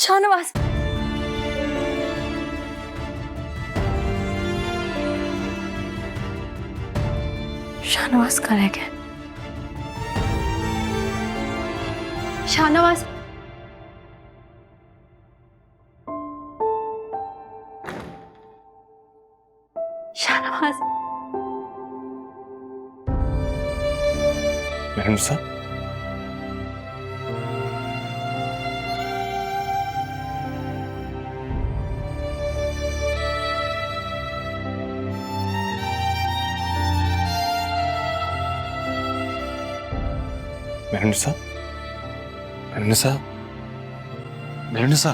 शाहनवाज, शाहनवाज कहाँ रह गए? शाहनवाज, शाहनवाज, मेहनुसा, मेहनुसा, मेहनुसा, मेहनुसा,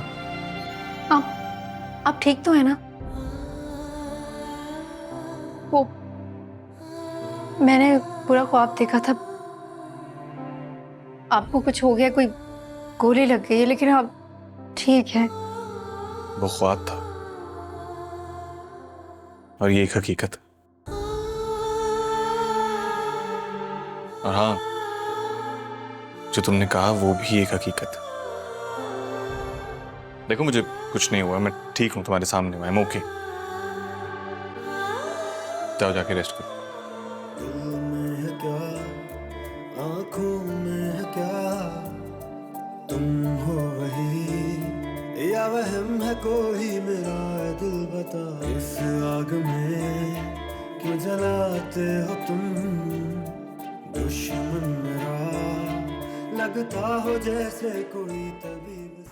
आप ठीक तो है ना? वो मैंने पूरा ख्वाब देखा था, आपको कुछ हो गया, कोई गोली लग गई है, लेकिन आप ठीक है। वो ख्वाब था और ये एक हकीकत। और हाँ, जो तुमने कहा वो भी एक हकीकत। देखो मुझे कुछ नहीं हुआ, मैं ठीक हूं, तुम्हारे सामने हूं, आई एम ओके। जाओ जाके रेस्ट करो। दिल में है क्या, आंखों में है क्या, तुम हो वही या वहम है कोई, मेरा दिल बता। इस आग में क्यों जलाते हो तुम, दुश्मन मेरा लगता हो जैसे कोई तबीब।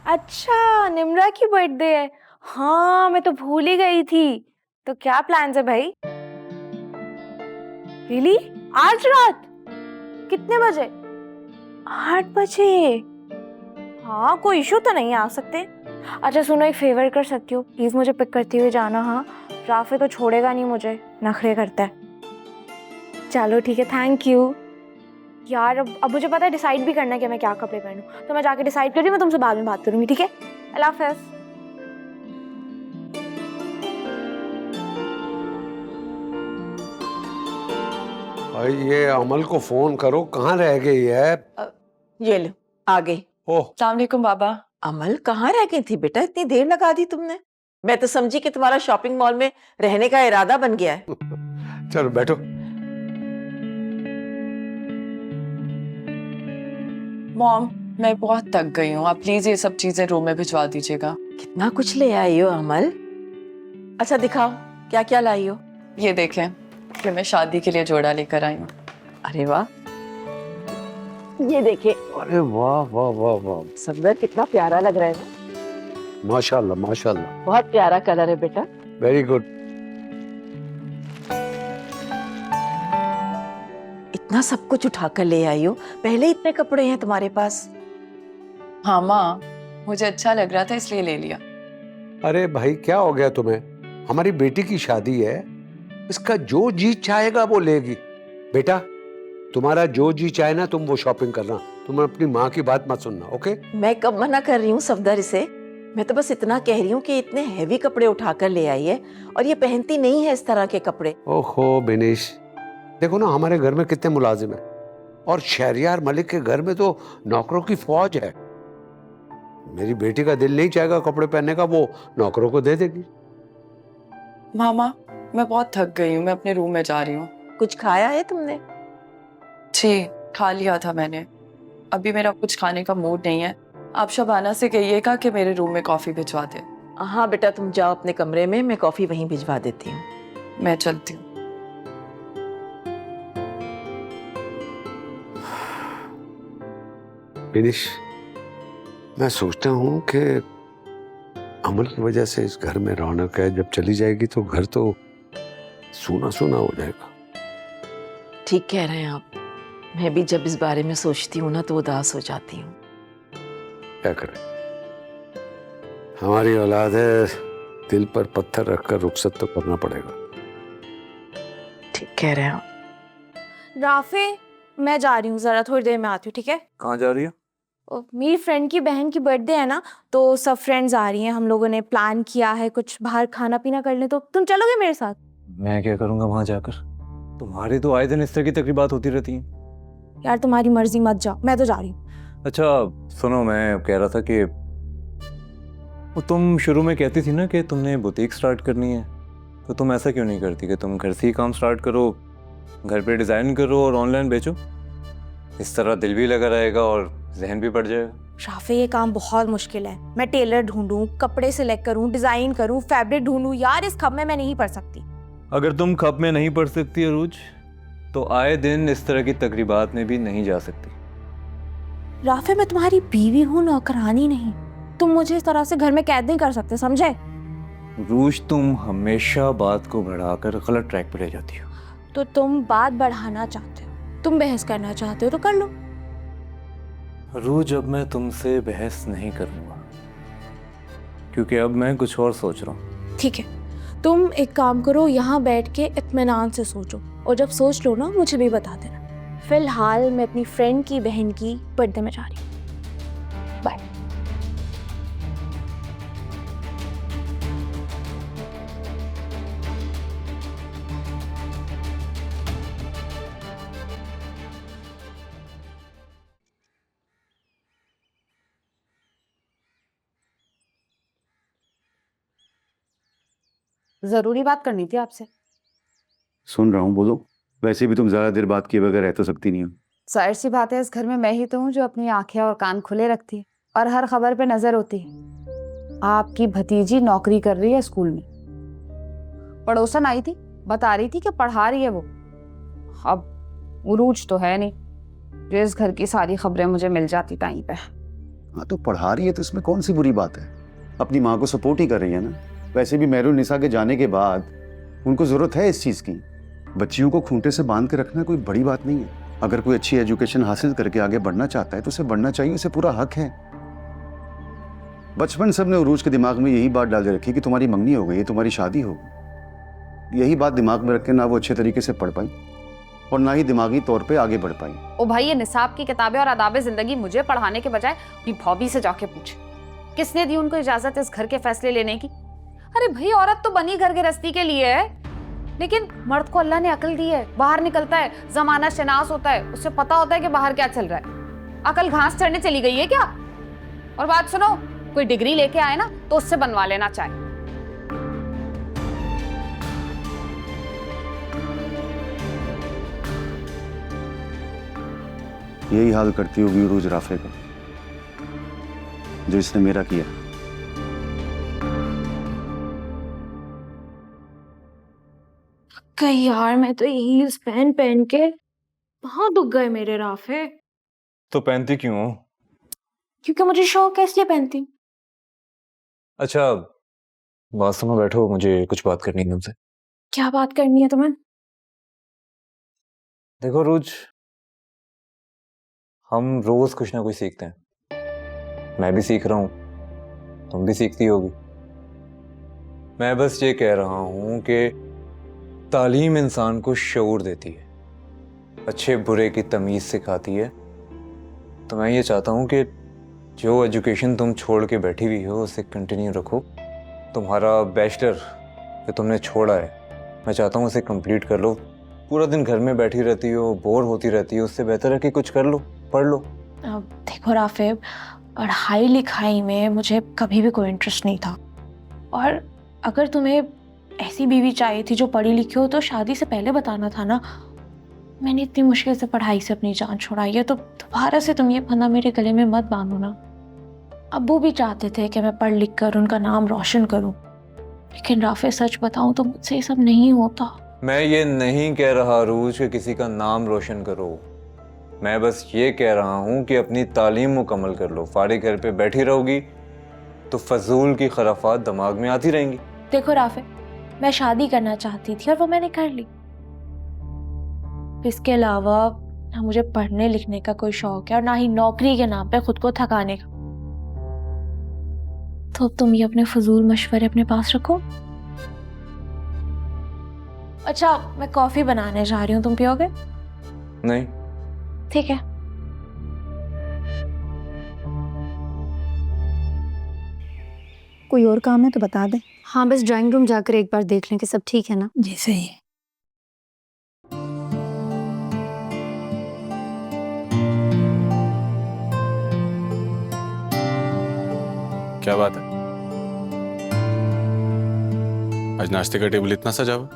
अच्छा, निम्रा की बर्थडे है। हाँ, मैं तो भूल ही गई थी। तो क्या प्लान्स है भाई? रियली? आज रात? कितने बजे? 8 बजे। हाँ, कोई इशू तो नहीं, आ सकते। अच्छा सुनो, एक फेवर कर सकती हो, प्लीज मुझे पिक करते हुए जाना। हाँ, राफे तो छोड़ेगा नहीं मुझे, नखरे करता है। चलो ठीक है, थैंक यू। यार अब मुझे पता है, डिसाइड भी करना है कि मैं क्या कपड़े पहनूं, तो मैं जाके डिसाइड कर रही हूँ, मैं तुमसे बाद में बात करूंगी, ठीक है? अल्लाह हाफ़िज़। भाई ये अमल को फोन करो, कहाँ रह गई है? ये लो, आ गई। ओह, अस्सलाम वालेकुम बाबा। अमल कहाँ रह गई थी बेटा, इतनी देर लगा दी तुमने। मैं तो समझी कि तुम्हारा शॉपिंग मॉल में रहने का इरादा बन गया है। चलो बैठो। मॉम, मैं बहुत थक गई हूँ, आप प्लीज ये सब चीजें रूम में भिजवा दीजिएगा। कितना कुछ ले आई हो अमल। अच्छा दिखाओ, क्या क्या लाई हो। ये देखें कि मैं शादी के लिए जोड़ा लेकर आई हूँ। अरे वाह, ये देखे। अरे वाह वाह वाह वाह, सुंदर, कितना प्यारा लग रहा है ना। माशाल्लाह माशाल्लाह, बहुत प्यारा कलर है बेटा। Very good. इतना सब कुछ उठाकर ले आई हो, पहले इतने कपड़े हैं तुम्हारे पास। हाँ माँ, मुझे अच्छा लग रहा था इसलिए ले लिया। अरे भाई क्या हो गया तुम्हें? हमारी बेटी की शादी है, इसका जो जी चाहेगा वो लेगी। बेटा तुम्हारा जो जी चाहे ना तुम वो शॉपिंग करना, तुम अपनी माँ की बात मत सुनना, ओके? मैं कब मना कर रही हूँ सफदर इसे। मैं तो बस इतना कह रही हूँ कि इतने हैवी कपड़े उठाकर ले आई है और ये पहनती नहीं है इस तरह के कपड़े। ओहो बिनेश, देखो ना हमारे घर में कितने मुलाजिम हैं, और शहरियार मलिक के घर में तो नौकरों की फौज है। मेरी बेटी का दिल नहीं चाहेगा कपड़े पहनने का, वो नौकरों को दे देगी। मामा, मैं बहुत थक गई हूँ, मैं अपने रूम में जा रही हूँ। कुछ खाया है तुमने? जी, खा लिया था मैंने। अभी मेरा कुछ खाने का मूड नहीं है। आप शबाना से कहिएगा कि मेरे रूम में कॉफी भिजवा दे। हाँ बेटा, तुम जाओ अपने कमरे में, मैं कॉफी वहीं भिजवा देती हूँ। मैं चलती हूँ। बिनेश, मैं सोचता हूँ कि अमल की वजह से इस घर में रौनक है, जब चली जाएगी तो घर तो सूना सूना हो जाएगा। ठीक कह रहे हैं आप। मैं भी जब इस बारे में सोचती हूँ ना तो उदास हो जाती हूँ। क्या करें, हमारी औलाद है, दिल पर पत्थर रखकर रुखसत तो करना पड़ेगा। ठीक कह रहे हैं आप। राफे, मैं जा रही हूँ, जरा थोड़ी देर में आती हूँ, ठीक है? कहाँ जा रही है? मेरी फ्रेंड की बहन की बर्थडे है ना, तो सब फ्रेंड्स आ रही हैं, हम लोगों ने प्लान किया है कुछ बाहर खाना पीना करने, तो तुम चलोगे मेरे साथ? मैं क्या करूंगा वहां जाकर? तुम्हारी तो आए दिन इस तरह की तकरीबात होती रहती हैं। यार तुम्हारी मर्जी, मत जाओ, मैं तो जा रही हूँ। अच्छा सुनो, मैं कह रहा था कि वो तुम शुरू में कहती थी ना कि तुमने बुटीक स्टार्ट करनी है, तो तुम ऐसा क्यों नहीं करती कि तुम घर से ही काम स्टार्ट करो, घर पे डिज़ाइन करो और ऑनलाइन बेचो। इस तरह दिल भी लगा रहेगा और जहन भी बढ़ जाएगा। राफे, ये काम बहुत मुश्किल है। मैं टेलर ढूंढूं, कपड़े सिलेक्ट करूं, डिजाइन करूं, फैब्रिक ढूंढूं, यार इस खप में मैं नहीं पढ़ सकती। अगर तुम खप में नहीं पढ़ सकती अरूज, तो आए दिन इस तरह की तकरीबात में भी नहीं जा सकती। राफे, मैं तुम्हारी बीवी हूं, नौकरानी नहीं। तुम मुझे इस तरह से घर में कैद नहीं कर सकते, समझे? रूज, तुम हमेशा बात को बढ़ाकर गलत ट्रैक पर ले जाती हो। तो तुम बात बढ़ाना चाहते हो, तुम बहस करना चाहते हो तो कर लो। रूज, अब मैं तुमसे बहस नहीं करूंगा, क्योंकि अब मैं कुछ और सोच रहा हूँ। ठीक है, तुम एक काम करो, यहाँ बैठ के इत्मीनान से सोचो, और जब सोच लो ना मुझे भी बता देना। फिलहाल मैं अपनी फ्रेंड की बहन की बर्थडे में जा रही हूँ। बाय। जरूरी बात करनी थी आपसे। सुन रहा हूँ, बोलो। वैसे भी तुम ज्यादा देर बात किए बगैर रह तो सकती नहीं हो। जाहिर सी बात है, इस घर में मैं ही तो हूँ जो अपनी आंखें और कान खुले रखती है और हर खबर पे नजर होती है। आपकी भतीजी नौकरी कर रही है स्कूल में। पड़ोसन आई थी, बता रही थी कि पढ़ा रही है वो। अब उरूज तो है नहीं जो इस घर की सारी खबरें मुझे मिल जाती टाइम पे। हाँ, तो पढ़ा रही है तो इसमें कौन सी बुरी बात है? अपनी माँ को सपोर्ट ही कर रही है ना। वैसे भी मेहरुन निसा के जाने के बाद उनको जरूरत है इस चीज की। बच्चियों को खूंटे से बांध के रखना कोई बड़ी बात नहीं है। अगर कोई अच्छी एजुकेशन हासिल करके आगे बढ़ना चाहता है तो उसे बढ़ना चाहिए, उसे पूरा हक है। बचपन सबने उरूज के दिमाग में यही बात डाल के रखी कि तुम्हारी मंगनी हो गई, तुम्हारी शादी होगी। यही बात दिमाग में रख के ना वो अच्छे तरीके से पढ़ पाई और ना ही दिमागी तौर पे आगे बढ़ पाई। ओ भाई, ये निसाब की किताबें और आदाब जिंदगी मुझे पढ़ाने के बजाय अपनी भाभी से जाके पूछे, किसने दी उनको इजाजत इस घर के फैसले लेने की? अरे भाई, औरत तो बनी घर गृहस्थी के लिए है, लेकिन मर्द को अल्लाह ने अकल दी है। बाहर निकलता है, जमाना शनास होता है, उसे पता होता है कि बाहर क्या चल रहा है। अकल घास चढ़ने चली गई है क्या? और बात सुनो, कोई डिग्री लेके आए ना तो उससे बनवा लेना चाहे। यही हाल करती होगी उरूज राफे का, जो इसने मेरा किया। कई यार, मैं तो हील्स पहन पहन के बहुत दुख गए मेरे राफे। तो पहनती क्यों हो? क्योंकि मुझे शौक है, इसलिए पहनती हूँ। अच्छा बात सुनो, बैठो, मुझे कुछ बात करनी है तुमसे। क्या बात करनी है तुम्हें? देखो रूज, हम रोज कुछ ना कुछ सीखते हैं। मैं भी सीख रहा हूं, तुम भी सीखती होगी। मैं बस ये कह रहा हूं कि तालीम इंसान को शऊर देती है, अच्छे बुरे की तमीज सिखाती है। तो मैं ये चाहता हूं कि जो एजुकेशन तुम छोड़ के बैठी हुई हो उसे कंटिन्यू रखो। तुम्हारा बैचलर जो तुमने छोड़ा है, मैं चाहता हूं उसे कंप्लीट कर लो। पूरा दिन घर में बैठी रहती हो, बोर होती रहती हो, उससे बेहतर है कि कुछ कर लो, पढ़ लो। देखो राफे, पढ़ाई लिखाई में मुझे कभी भी कोई इंटरेस्ट नहीं था, और अगर तुम्हें ऐसी बीवी चाहिए थी जो पढ़ी लिखी हो तो शादी से पहले बताना था ना। मैंने इतनी मुश्किल से पढ़ाई से अपनी जान छुड़ाई है, तो दोबारा से तुम ये फंदा मेरे गले में मत बांधो ना। अब्बू भी चाहते थे कि मैं पढ़ लिख कर उनका नाम रोशन करूं, लेकिन राफे सच बताऊं तो मुझसे ये सब नहीं होता। मैं ये नहीं कह रहा रूज कि किसी का नाम रोशन करो, मैं बस ये कह रहा हूं कि अपनी तालीम मुकम्मल कर लो। फारिग घर पे बैठी रहोगी तो फजूल की खराफात दिमाग में आती रहेंगी। देखो राफे, मैं शादी करना चाहती थी और वो मैंने कर ली। इसके अलावा ना मुझे पढ़ने लिखने का कोई शौक है और ना ही नौकरी के नाम पे खुद को थकाने का। तो अब तुम ये अपने फजूल मशवरे अपने पास रखो। अच्छा, मैं कॉफी बनाने जा रही हूँ, तुम पियोगे? नहीं। ठीक है। कोई और काम है तो बता दे। हाँ, बस ड्राइंग रूम जाकर एक बार देख लें कि सब ठीक है ना। जी सही है। क्या बात है? आज नाश्ते का टेबल इतना सजा हुआ?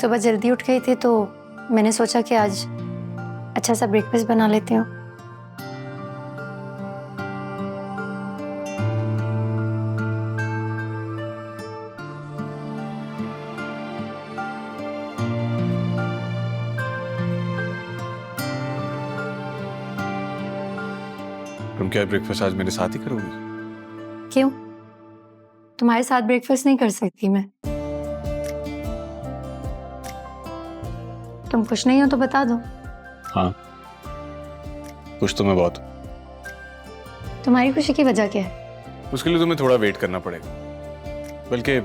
सुबह जल्दी उठ गई थी तो मैंने सोचा कि आज अच्छा सा ब्रेकफास्ट बना लेती हूँ। तुम क्या ब्रेकफास्ट आज मेरे साथ ही करोगी? क्यों? तुम्हारे साथ ब्रेकफास्ट नहीं कर सकती मैं? तुम खुश नहीं हो तो बता दो। हाँ, खुश तो मैं बहुत हूँ। तुम्हारी खुशी की वजह क्या है? उसके लिए तुम्हें थोड़ा वेट करना पड़ेगा, बल्कि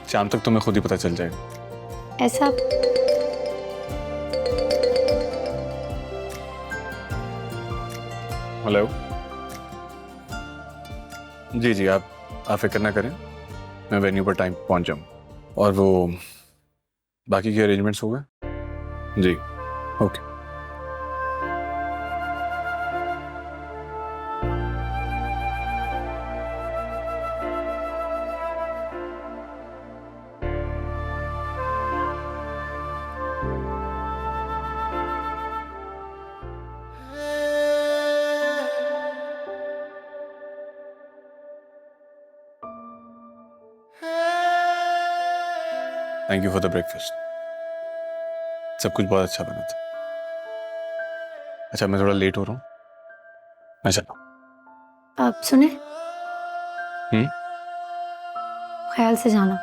शाम तक तुम्हें खुद ही पता चल जाएगा। ऐसा? हेलो। जी, आप फिक्र ना करें, मैं वेन्यू पर टाइम पहुंच जाऊँ। और वो बाकी के अरेंजमेंट्स हो गए? जी, okay. Thank you for the breakfast. सब कुछ बहुत अच्छा बना था। अच्छा, मैं थोड़ा लेट हो रहा हूँ, मैं चलता हूँ। आप सुने? ख्याल से जाना,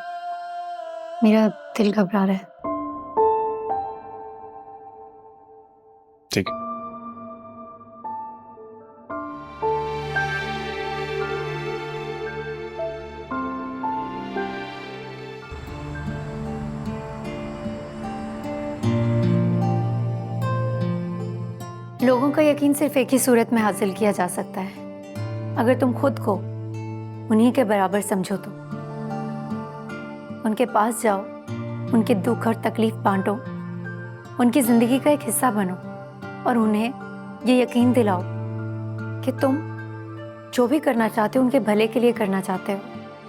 मेरा दिल घबरा रहा है। ठीक है। लोगों का यकीन सिर्फ एक ही सूरत में हासिल किया जा सकता है, अगर तुम खुद को उन्हीं के बराबर समझो तो। उनके पास जाओ, उनके दुख और तकलीफ बांटो, उनकी जिंदगी का एक हिस्सा बनो और उन्हें ये यकीन दिलाओ कि तुम जो भी करना चाहते हो उनके भले के लिए करना चाहते हो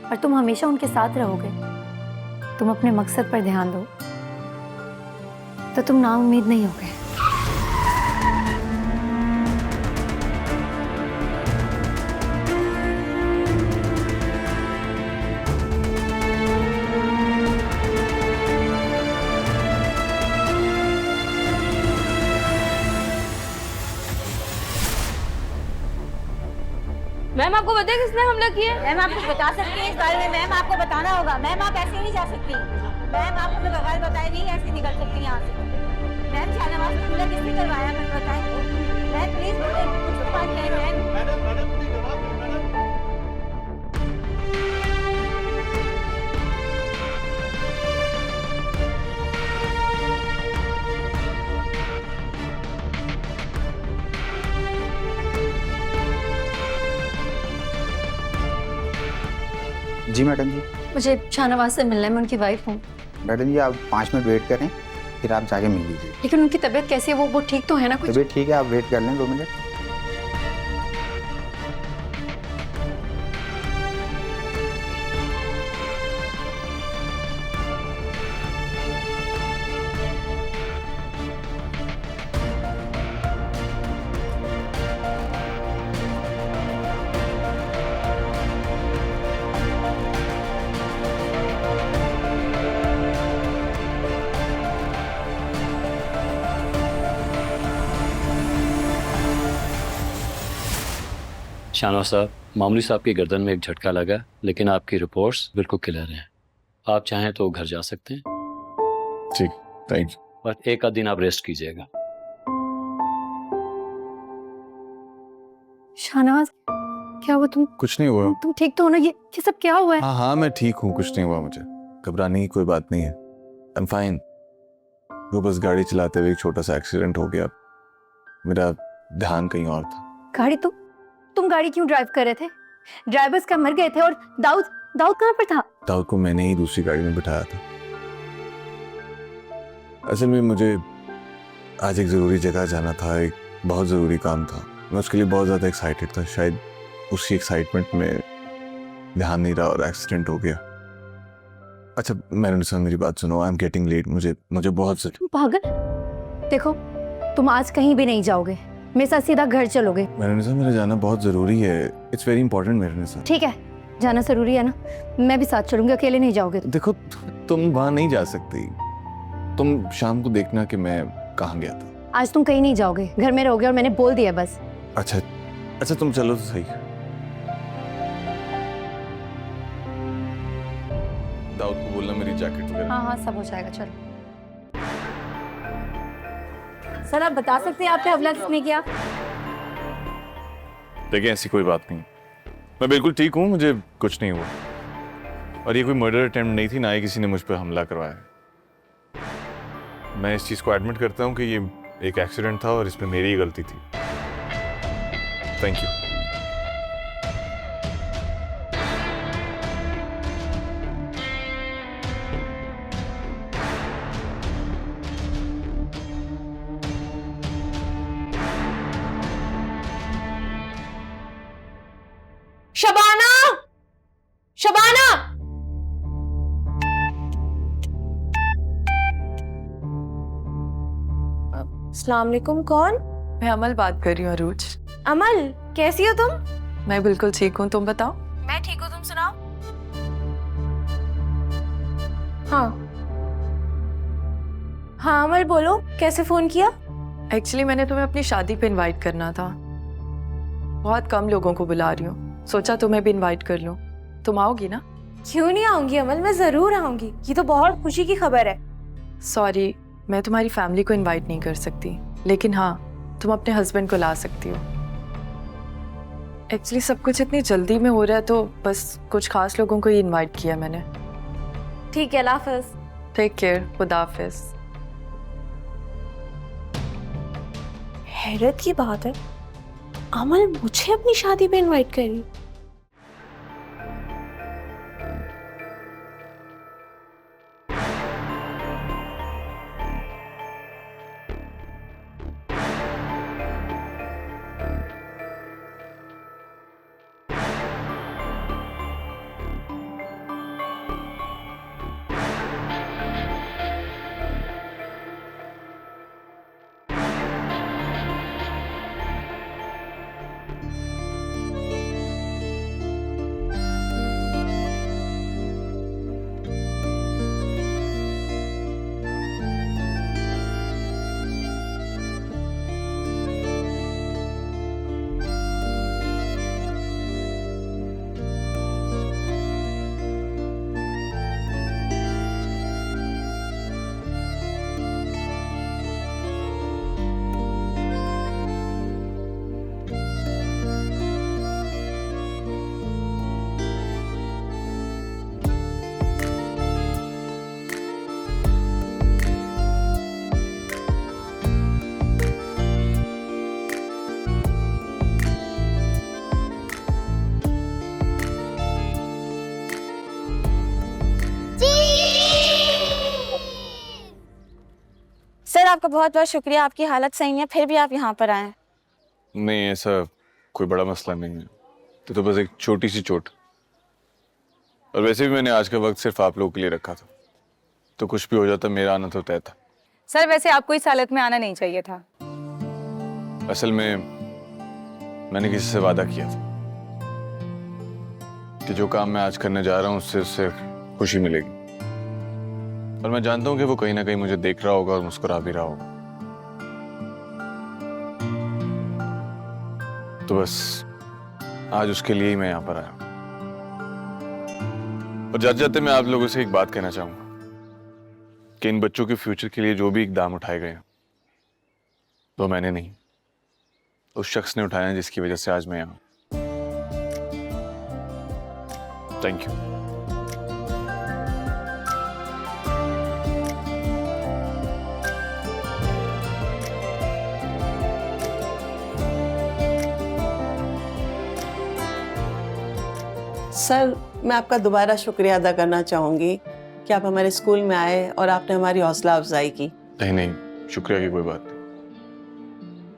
और तुम हमेशा उनके साथ रहोगे। तुम अपने मकसद पर ध्यान दो तो तुम नाउम्मीद नहीं होगे। मैम आपको पता है किसने हमला किया? मैम आपको बता सकती हैं इस बारे में? मैम आपको बताना होगा। मैम आप ऐसे नहीं जा सकती। मैम आप हमें बगैर बताए नहीं ऐसे निकल सकती यहाँ से। मैम शाहनवाज को हमला किसने करवाया? मैम बताएं। मैम प्लीज बोले, कुछ बात है मैम। जी मैडम जी। मुझे शाहनवाज से मिलना है, मैं उनकी वाइफ हूँ। मैडम जी आप 5 मिनट वेट करें, फिर आप जाके मिल लीजिए। लेकिन उनकी तबीयत कैसी है? वो ठीक तो है ना? कुछ तबीयत ठीक है, आप वेट कर लें 2 मिनट। शाहनवाज साहब, मामूली साहब की गर्दन में एक झटका लगा, लेकिन आपकी रिपोर्ट्स बिल्कुल क्लियर हैं। आप चाहें तो घर जा सकते हैं। ठीक, थैंक यू। बस एक आध दिन आप रेस्ट कीजिएगा। शाहनवाज, क्या हुआ? कुछ नहीं हुआ। तुम ठीक तो हो ना? ये सब क्या हुआ है? हाँ, मैं ठीक हूँ, कुछ नहीं हुआ मुझे। घबराने की कोई बात नहीं है। I am fine. वो बस गाड़ी चलाते हुए एक छोटा सा एक्सीडेंट हो गया, मेरा ध्यान कहीं और था। गाड़ी? तुम गाड़ी क्यों ड्राइव कर रहे थे? ड्राइवर्स का मर गए थे। और दाऊद कहाँ पर था? दाऊद को मैंने ही दूसरी गाड़ी में बिठाया था। असल में मुझे आज एक ज़रूरी जगह जाना था, एक बहुत ज़रूरी काम था। मैं उसके लिए बहुत ज़्यादा एक्साइटेड था। शायद उसी एक्साइटमेंट में ध्यान नहीं रहा और एक्सीडेंट हो गया। अच्छा मैंने मेरी बात सुनो, आई एम गेटिंग लेट, मुझे बहुत तुम पागल, देखो तुम आज कहीं भी नहीं जाओगे, मेरे साथ सीधा घर चलोगे। मेरा जाना बहुत जरूरी है, इट्स वेरी इंपॉर्टेंट मेरे साथ। ठीक है, जाना जरूरी है ना, मैं भी साथ चलूंगी, अकेले नहीं जाओगे। देखो तुम वहां नहीं जा सकती, तुम शाम को देखना कि मैं कहाँ गया था। आज तुम कहीं नहीं जाओगे, घर में रहोगे और मैंने बोल दिया बस। अच्छा तुम चलो तो सही। दाऊद को बोलना मेरी जैकेट वगैरह। हाँ सब हो जाएगा, चलो। सर आप बता सकते हैं आपने हमला किसने किया? देखिए ऐसी कोई बात नहीं, मैं बिल्कुल ठीक हूँ, मुझे कुछ नहीं हुआ और ये कोई मर्डर अटेम्प्ट नहीं थी, ना ही किसी ने मुझ पर हमला करवाया। मैं इस चीज़ को एडमिट करता हूँ कि ये एक एक्सीडेंट था और इसमें मेरी ही गलती थी। Thank you. शबाना, शबाना, अस्सलाम वालेकुम। कौन? मैं अमल बात कर रही हूँ अरूज। अमल, कैसी हो तुम? मैं बिल्कुल ठीक हूँ, तुम बताओ। मैं ठीक हूँ, तुम सुनाओ। हाँ हाँ अमल बोलो, कैसे फोन किया? एक्चुअली मैंने तुम्हें अपनी शादी पे इनवाइट करना था, बहुत कम लोगों को बुला रही हूँ, सोचा तुम्हें भी इनवाइट कर लूँ। तुम आओगी ना? क्यों नहीं आऊंगी अमल, मैं जरूर आऊंगी, ये तो बहुत खुशी की खबर है। सॉरी, मैं तुम्हारी फैमिली को इनवाइट नहीं कर सकती, लेकिन हाँ तुम अपने हस्बैंड को ला सकती हो। एक्चुअली सब कुछ इतनी जल्दी में हो रहा है तो बस कुछ खास लोगों को ही इनवाइट किया मैंने। ठीक है, अल्लाह हाफ़िज़। टेक केयर, खुदा हाफिज़। हैरत की बात है, अमल मुझे अपनी शादी पे इनवाइट कर रही। सर आपका बहुत बहुत शुक्रिया, आपकी हालत सही है फिर भी आप यहाँ पर आए। नहीं ऐसा कोई बड़ा मसला नहीं है, तो बस एक छोटी सी चोट, और वैसे भी मैंने आज का वक्त सिर्फ आप लोगों के लिए रखा था, तो कुछ भी हो जाता मेरा आना तो तय था। सर वैसे आपको इस हालत में आना नहीं चाहिए था। असल में मैंने किसी से वादा किया था कि जो काम मैं आज करने जा रहा हूँ उससे खुशी मिलेगी, और मैं जानता हूँ कि वो कहीं ना कहीं मुझे देख रहा होगा और मुस्कुरा भी रहा होगा। तो बस आज उसके लिए ही मैं यहाँ पर आया हूँ। और जाते जाते मैं आप लोगों से एक बात कहना चाहूंगा कि इन बच्चों के फ्यूचर के लिए जो भी इकदाम उठाए गए हैं तो मैंने नहीं, उस शख्स ने उठाया जिसकी वजह से आज मैं यहाँ। Thank you. सर मैं आपका दोबारा शुक्रिया अदा करना चाहूँगी कि आप हमारे स्कूल में आए और आपने हमारी हौसला अफजाई की। नहीं नहीं, शुक्रिया की कोई बात नहीं,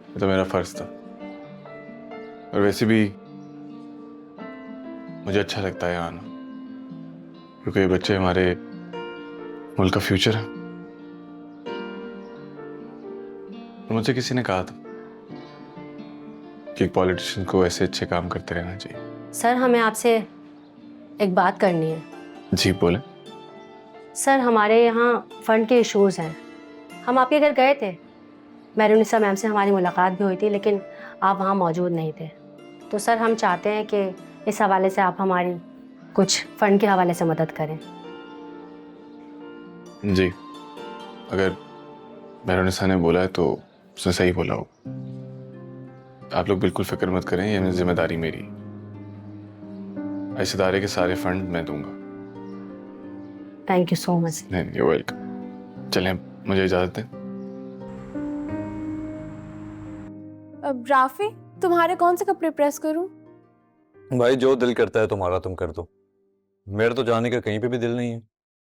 ये तो मेरा फर्ज था। और वैसे भी मुझे अच्छा लगता है यहाँ आना, क्योंकि ये बच्चे हमारे मुल्क का फ्यूचर है। और मुझे किसी ने कहा था कि एक पॉलिटिशियन को ऐसे अच्छे काम करते रहना चाहिए। सर हमें आपसे एक बात करनी है। जी बोले। सर हमारे यहाँ फंड के इश्यूज हैं। हम आपके घर गए थे, मेहरुनिसा मैम से हमारी मुलाकात भी हुई थी, लेकिन आप वहाँ मौजूद नहीं थे। तो सर हम चाहते हैं कि इस हवाले से आप हमारी कुछ फंड के हवाले से मदद करें। जी, अगर मेहरुनिसा ने बोला है तो उसने सही बोला हो। आप लोग बिल्कुल फिक्र मत करें, ये जिम्मेदारी मेरी। इस इदारे के सारे फंड मैं दूंगा। Thank you so much. नहीं, यू वेलकम। चलें, मुझे इजाजत दें। अब राफी, तुम्हारे कौन से कपड़े प्रेस करूं? भाई जो दिल करता है तुम्हारा तुम कर दो, मेरा तो जाने का कहीं पे भी दिल नहीं है।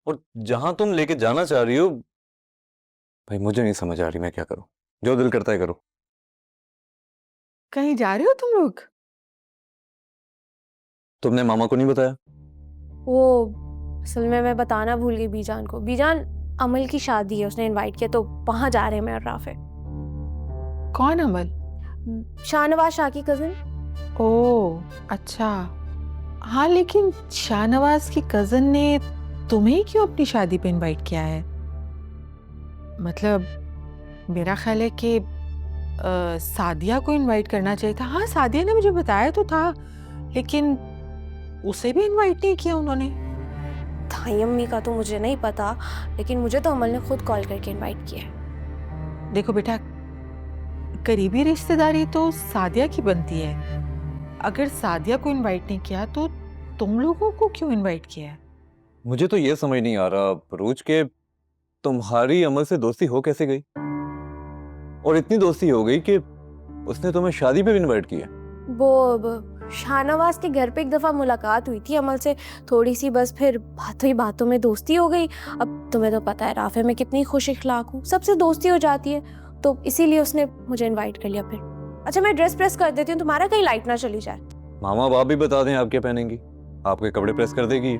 और जहां तुम लेके जाना चाह रही हो भाई मुझे नहीं समझ आ रही मैं क्या करूं। जो दिल करता है करो। कहीं जा रहे हो तुम लोग? तुमने मामा को नहीं बताया? वो असल में मैं बताना भूल गई बीजान को। बीजान, अमल की शादी है, उसने इनवाइट किया, तो वहां जा रहे हैं मैं और राफे। कौन अमल? शाहनवाज शाह की कजिन। ओह अच्छा। हाँ लेकिन शाहनवाज की कजन ने तुम्हें क्यों अपनी शादी पे इनवाइट किया है? मतलब मेरा ख्याल है कि सादिया को इनवाइट करना चाहिए था। हाँ सादिया ने मुझे बताया तो था, लेकिन उसे भी इनवाइट नहीं किया उन्होंने। थाई अम्मी का तो मुझे नहीं पता, लेकिन मुझे तो अमल ने खुद कॉल करके इनवाइट किया है। देखो बेटा, करीबी रिश्तेदारी तो सादिया की बनती है। अगर सादिया को इनवाइट नहीं किया तो तुम लोगों को क्यों इनवाइट किया है? मुझे तो ये समझ नहीं आ रहा रोज के तुम्हारी अमल से दोस्ती हो कैसे गई, और इतनी दोस्ती हो गई कि उसने तुम्हें शादी पे भी इनवाइट किया। वो शाहनवाज के घर पे एक दफा मुलाकात हुई थी अमल से, थोड़ी सी, बस फिर बातों ही बातों में दोस्ती हो गई। अब तुम्हें तो पता है राफे में कितनी खुश इखलाक हूँ, सबसे दोस्ती हो जाती है, तो इसीलिए उसने मुझे इनवाइट कर लिया। फिर अच्छा मैं ड्रेस प्रेस कर देती हूँ, तुम्हारा कहीं लाइट ना चली जाए। मामा बाप भी बता दें आप क्या पहनेंगी, आपके कपड़े प्रेस कर देगी।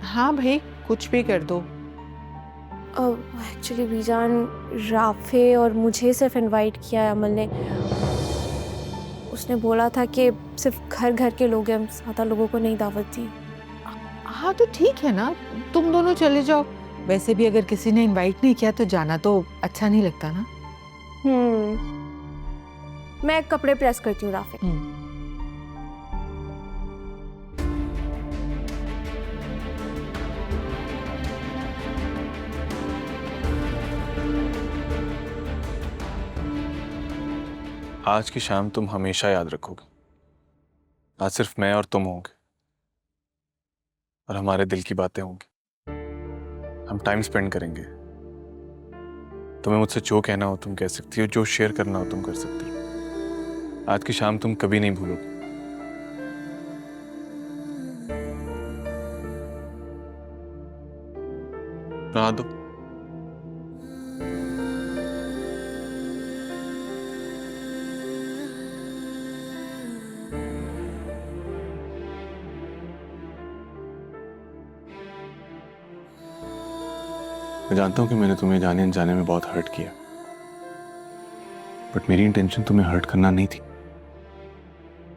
हाँ भाई कुछ भी कर दो। एक्चुअली बीजान, राफे और मुझे सिर्फ इनवाइट किया है अमल ने। उसने बोला था कि सिर्फ घर घर के लोग हैं, ज़्यादा लोगों को नहीं दावत दी। हाँ तो ठीक है ना, तुम दोनों चले जाओ। वैसे भी अगर किसी ने इनवाइट नहीं किया तो जाना तो अच्छा नहीं लगता ना। मैं कपड़े प्रेस करती हूँ राफे। आज की शाम तुम हमेशा याद रखोगे। आज सिर्फ मैं और तुम होंगे, और हमारे दिल की बातें होंगी। हम टाइम स्पेंड करेंगे। तुम्हें मुझसे जो कहना हो तुम कह सकती हो, जो शेयर करना हो तुम कर सकती हो। आज की शाम तुम कभी नहीं भूलोगे। नहा दो। मैं जानता हूं कि मैंने तुम्हें जाने अनजाने में बहुत हर्ट किया, बट मेरी इंटेंशन तुम्हें हर्ट करना नहीं थी।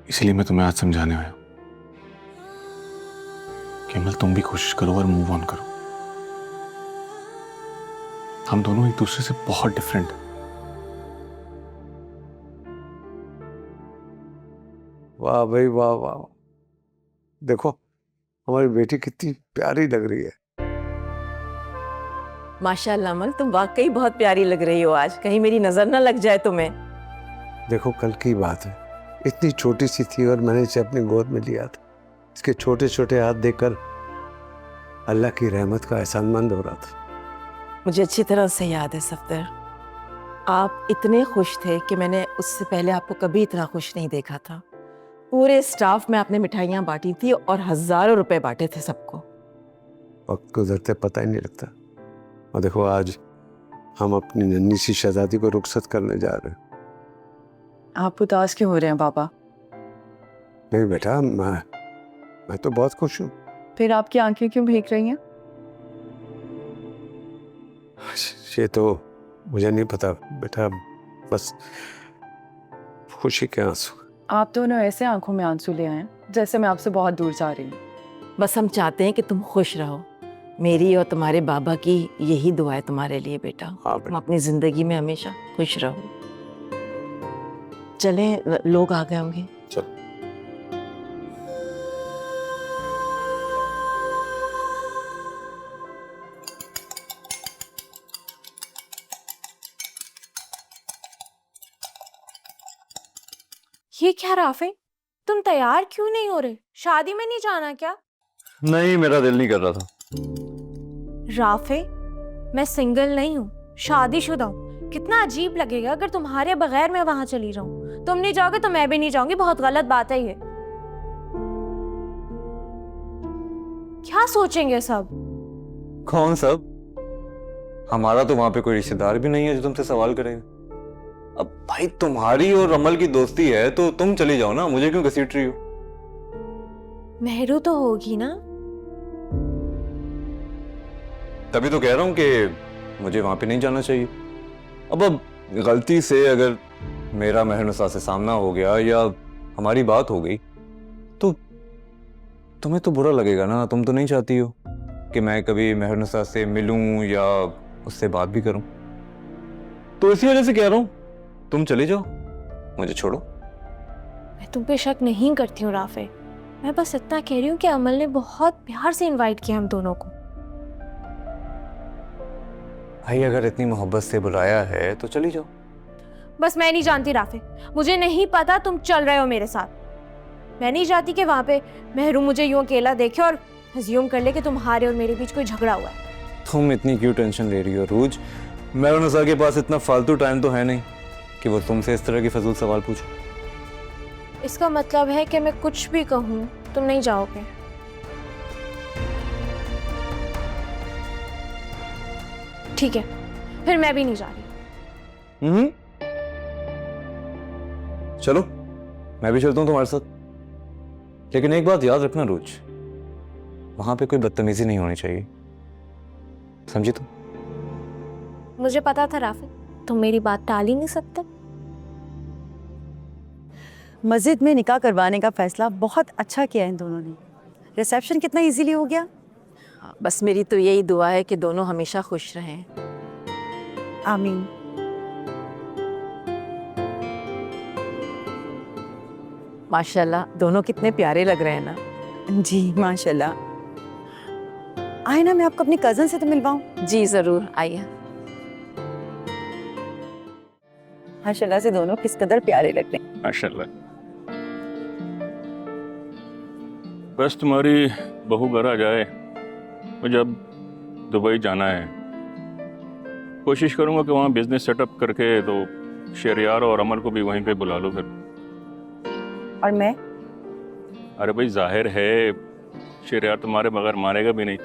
इसलिए मैं तुम्हें आज समझाने आया कि अमल तुम भी कोशिश करो और मूव ऑन करो। हम दोनों एक दूसरे से बहुत डिफरेंट हैं। वाह भाई वाह वाह, देखो हमारी बेटी कितनी प्यारी लग रही है। माशाल्लाह अमल, तुम वाकई बहुत प्यारी लग रही हो आज, कहीं मेरी नजर ना लग जाए तुम्हें। देखो कल की बात है, इतनी छोटी सी थी और मैंने इसे अपनी गोद में लिया था। इसके छोटे छोटे हाथ देखकर अल्लाह की रहमत का एहसानमंद हो रहा था। मुझे अच्छी तरह से याद है सफदर, आप इतने खुश थे कि मैंने उससे पहले आपको कभी इतना खुश नहीं देखा था। पूरे स्टाफ में आपने मिठाइयाँ बांटी थी और हजारों रुपए बांटे थे सबको। वक्त गुजरते पता ही नहीं लगता। और देखो आज हम अपनी नन्ही सी शहजादी को रुखसत करने जा रहे हैं। आप उदास क्यों हो रहे हैं पापा? नहीं बेटा, मैं तो बहुत खुश हूँ। फिर आपकी आंखें क्यों भीग रही हैं? ये तो मुझे नहीं पता बेटा, बस खुशी के आंसू। आप दोनों ऐसे आंखों में आंसू ले आए हैं जैसे मैं आपसे बहुत दूर जा रही हूँ। बस हम चाहते हैं कि तुम खुश रहो। मेरी और तुम्हारे बाबा की यही दुआ है तुम्हारे लिए बेटा। हाँ तुम अपनी जिंदगी में हमेशा खुश रहो। चलें, लोग आ गए होंगे। चलो। ये क्या राफे, तुम तैयार क्यों नहीं हो रहे? शादी में नहीं जाना क्या? नहीं, मेरा दिल नहीं कर रहा था। राफे, मैं सिंगल नहीं हूँ, शादीशुदा हूँ। कितना अजीब लगेगा अगर तुम्हारे बगैर मैं वहां चली जाऊं। तुम नहीं जाओगे तो मैं भी नहीं जाऊंगी। बहुत गलत बात है ये। क्या सोचेंगे सब? कौन सब? हमारा तो वहां पे कोई रिश्तेदार भी नहीं है जो तुमसे सवाल करेगा। अब भाई तुम्हारी और अमल की दोस्ती है तो तुम चली जाओ ना, मुझे क्यों घसीट रही हो? मेहरू तो होगी ना? तभी तो कह रहा हूं कि मुझे वहां पे नहीं जाना चाहिए। अब गलती से अगर मेरा मेहरनुसा से सामना हो गया या हमारी बात हो गई तो तुम्हें तो बुरा लगेगा ना। तुम तो नहीं चाहती हो कि मैं कभी मेहरनुसा से मिलूं या उससे बात भी करूं। तो इसी वजह से कह रहा हूं तुम चले जाओ, मुझे छोड़ो। मैं तुम पे शक नहीं करती हूँ राफे। मैं बस इतना कह रही हूँ कि अमल ने बहुत प्यार से इनवाइट किया हम दोनों को। भाई अगर इतनी मोहब्बत से बुलाया है तो चली जाओ। बस मैं नहीं जानती राफे, मुझे नहीं पता तुम चल रहे हो मेरे साथ। मैं नहीं चाहती कि वहां पे मेहरू मुझे यूं अकेला देखे और अज्यूम कर ले कि तुम्हारे और मेरे बीच कोई झगड़ा हुआ है। तुम इतनी क्यों टेंशन ले रही हो रूज? मेहरनुसा के पास इतना फालतू टाइम तो है नहीं कि वो तुमसे इस तरह के फजूल सवाल पूछे। इसका मतलब है कि मैं कुछ भी कहूँ तुम नहीं जाओगे? ठीक है, फिर मैं भी नहीं जा रही। चलो मैं भी चलता हूँ तुम्हारे साथ। लेकिन एक बात याद रखना रोज, वहां पे कोई बदतमीजी नहीं होनी चाहिए, समझी तुम? मुझे पता था राफे, तुम मेरी बात टाल ही नहीं सकते। मस्जिद में निकाह करवाने का फैसला बहुत अच्छा किया इन दोनों ने। रिसेप्शन कितना इजीली हो गया। बस मेरी तो यही दुआ है कि दोनों हमेशा खुश रहें। आमीन। माशाल्लाह दोनों कितने प्यारे लग रहे हैं ना। जी माशाल्लाह। आए ना, मैं आपको अपनी कजन से तो मिलवाऊं। जी जरूर, आइए। माशाल्लाह से दोनों किस कदर प्यारे लग रहे हैं। माशाल्लाह। बस तुम्हारी बहू घर आ जाए, मुझे अब दुबई जाना है। कोशिश करूंगा कि वहाँ बिजनेस सेटअप करके तो शहरियार और अमल को भी वहीं पे बुला लो फिर। और मैं? अरे भाई जाहिर है शहरियार तुम्हारे बगैर मानेगा भी नहीं।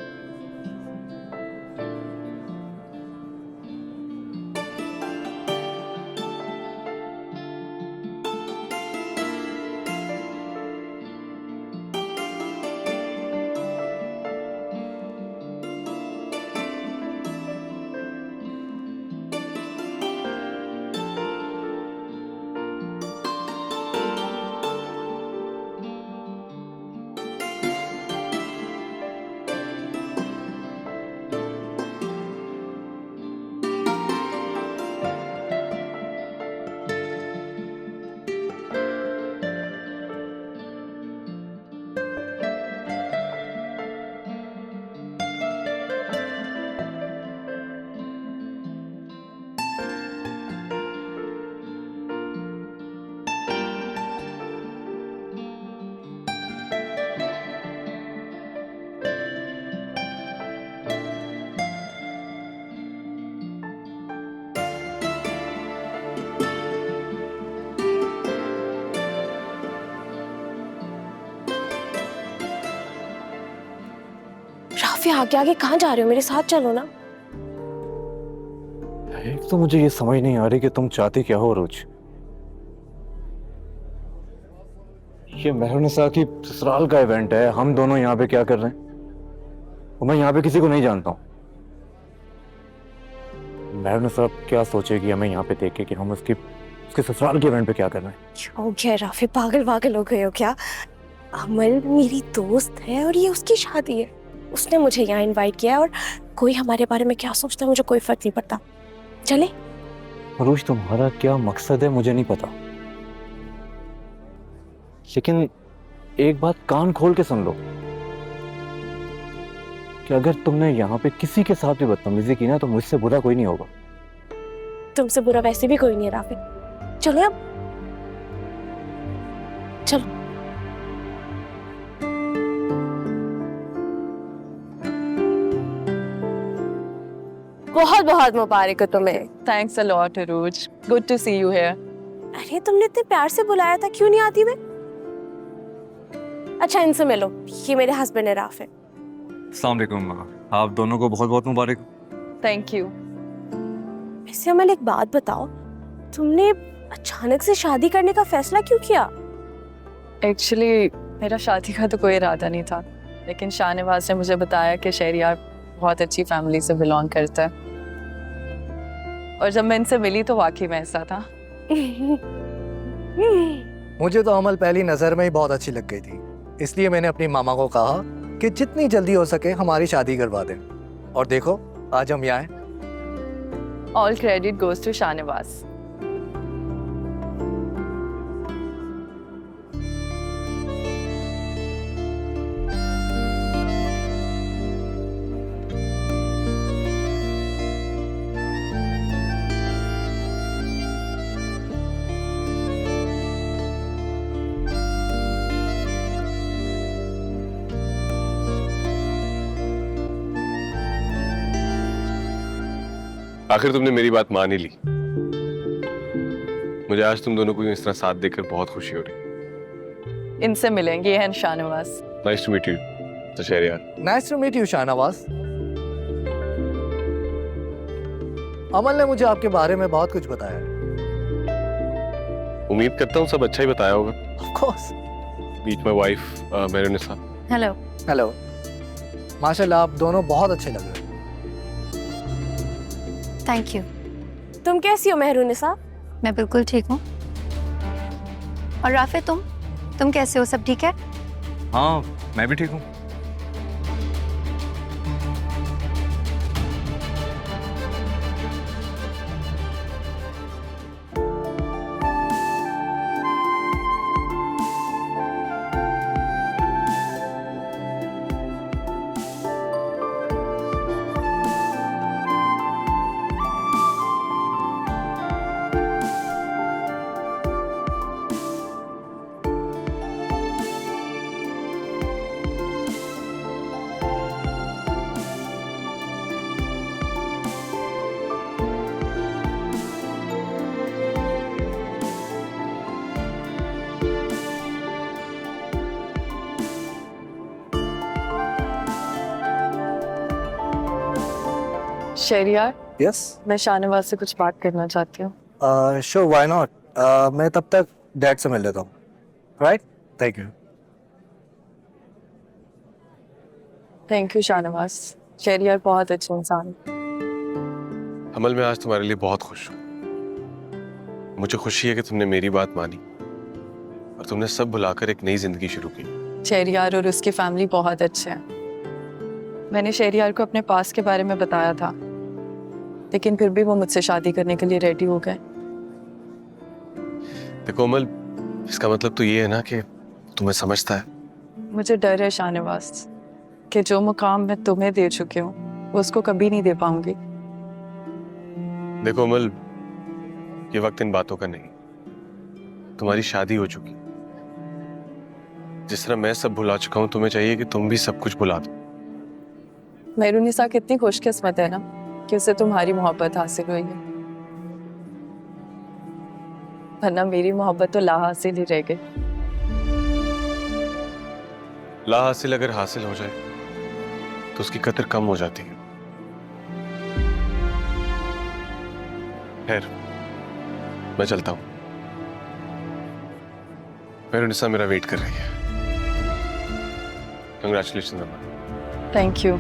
राफी आगे आगे कहाँ जा रहे हो? मेरे साथ चलो ना। एक तो मुझे ये समझ नहीं आ रही कि तुम चाहती क्या हो रोज। ये मेहरुनिसा की ससुराल का इवेंट है, हम दोनों यहाँ पे क्या कर रहे हैं? और मैं यहाँ पे किसी को नहीं जानता हूँ। मेहरुनिसा क्या सोचेगी हमें यहाँ पे देख के कि हम उसके ससुराल के इवेंट पे क्या कर रहे हैं? क्या हो गया राफी, पागल हो गए हो क्या? अमल मेरी दोस्त है और ये उसकी शादी है, उसने मुझे यहाँ इनवाइट किया है और कोई हमारे बारे में क्या सोचता है मुझे कोई फर्क नहीं पड़ता। चले? अरूज तुम्हारा क्या मकसद है मुझे नहीं पता, लेकिन एक बात कान खोल के सुन लो कि अगर तुमने यहाँ पे किसी के साथ भी बदतमीजी की ना तो मुझसे बुरा कोई नहीं होगा। तुमसे बुरा वैसे भी कोई नहीं है राफी। चलो अब चलो। बहुत बहुत मुबारक हो तुम्हें। Thanks a lot Arooj, good to see you here. अरे तुमने इतने प्यार से बुलाया था, क्यों नहीं आती मैं? अच्छा इनसे मिलो, ये मेरे हस्बैंड है राफी। अस्सलाम वालेकुम, आप दोनों को बहुत बहुत मुबारक। Thank you. वैसे अमल एक बात बताओ, तुमने अचानक से शादी करने का फैसला क्यों किया? एक्चुअली मेरा शादी का तो कोई इरादा नहीं था, लेकिन शाहनवाज ने मुझे बताया कि शहरियार बहुत अच्छी फैमिली से बिलोंग करता है, और जब मैं इनसे मिली तो वाकई में ऐसा था। मुझे तो अमल पहली नज़र में ही बहुत अच्छी लग गई थी, इसलिए मैंने अपनी मामा को कहा कि जितनी जल्दी हो सके हमारी शादी करवा दें, और देखो आज हम यहाँ हैं। All credit goes to Shahnawaz. आखिर तुमने मेरी बात मान ही ली। मुझे आज तुम दोनों को इस तरह साथ देखकर बहुत खुशी हो रही। इनसे मिलेंगे, ये हैं Shahnawaz. Nice to meet you Shahryar. Nice to meet you Shahnawaz. Amal ने मुझे आपके बारे में बहुत कुछ बताया। उम्मीद करता हूँ सब अच्छा ही बताया होगा। Of course. Meet my wife Mehrunnisa. Hello. Hello. माशाल्लाह आप दोनों बहुत अच्छे लग रहे हैं। Thank you. तुम कैसी हो मेहरुनिसा? मैं बिल्कुल ठीक हूँ। और राफे तुम कैसे हो? सब ठीक है? हाँ मैं भी ठीक हूँ। शहरियार, यस मैं शाहनवाज से कुछ बात करना चाहती हूँ। Sure why not. मैं तब तक डैड से मिल लेता हूँ। Right, thank you. Thank you Shahnawaz, Shahryar बहुत अच्छे इंसान। अमल मैं आज तुम्हारे लिए बहुत खुश हूँ। मुझे खुशी है कि तुमने मेरी बात मानी और तुमने सब भुलाकर एक नई जिंदगी शुरू की। शहरियार और उसकी फैमिली बहुत अच्छे हैं। मैंने शहरियार को अपने पास के बारे में बताया था, लेकिन फिर भी वो मुझसे शादी करने के लिए रेडी हो गए। देखो अमल, इसका मतलब तो ये है ना कि तुम्हें समझता है। मुझे डर है शाहनवाज कि जो मुकाम मैं तुम्हें दे चुकी हूँ वो उसको कभी नहीं दे पाऊंगी। देखो अमल, ये वक्त इन बातों का नहीं। तुम्हारी शादी हो चुकी। जिस तरह मैं सब भुला चुका हूँ, तुम्हें चाहिए कि तुम भी सब कुछ भुला दो। मेहरुनिसा कितनी खुशकिस्मत है ना कि उसे तुम्हारी मोहब्बत हासिल हुई है, वरना मेरी मोहब्बत तो लाहासिल ही रह गई। ला हासिल अगर हासिल हो जाए तो उसकी कदर कम हो जाती है। खैर, मैं चलता हूँ। मेरुनिसा मेरा वेट कर रही है। कंग्रेचुलेशन अम्मा। Thank you.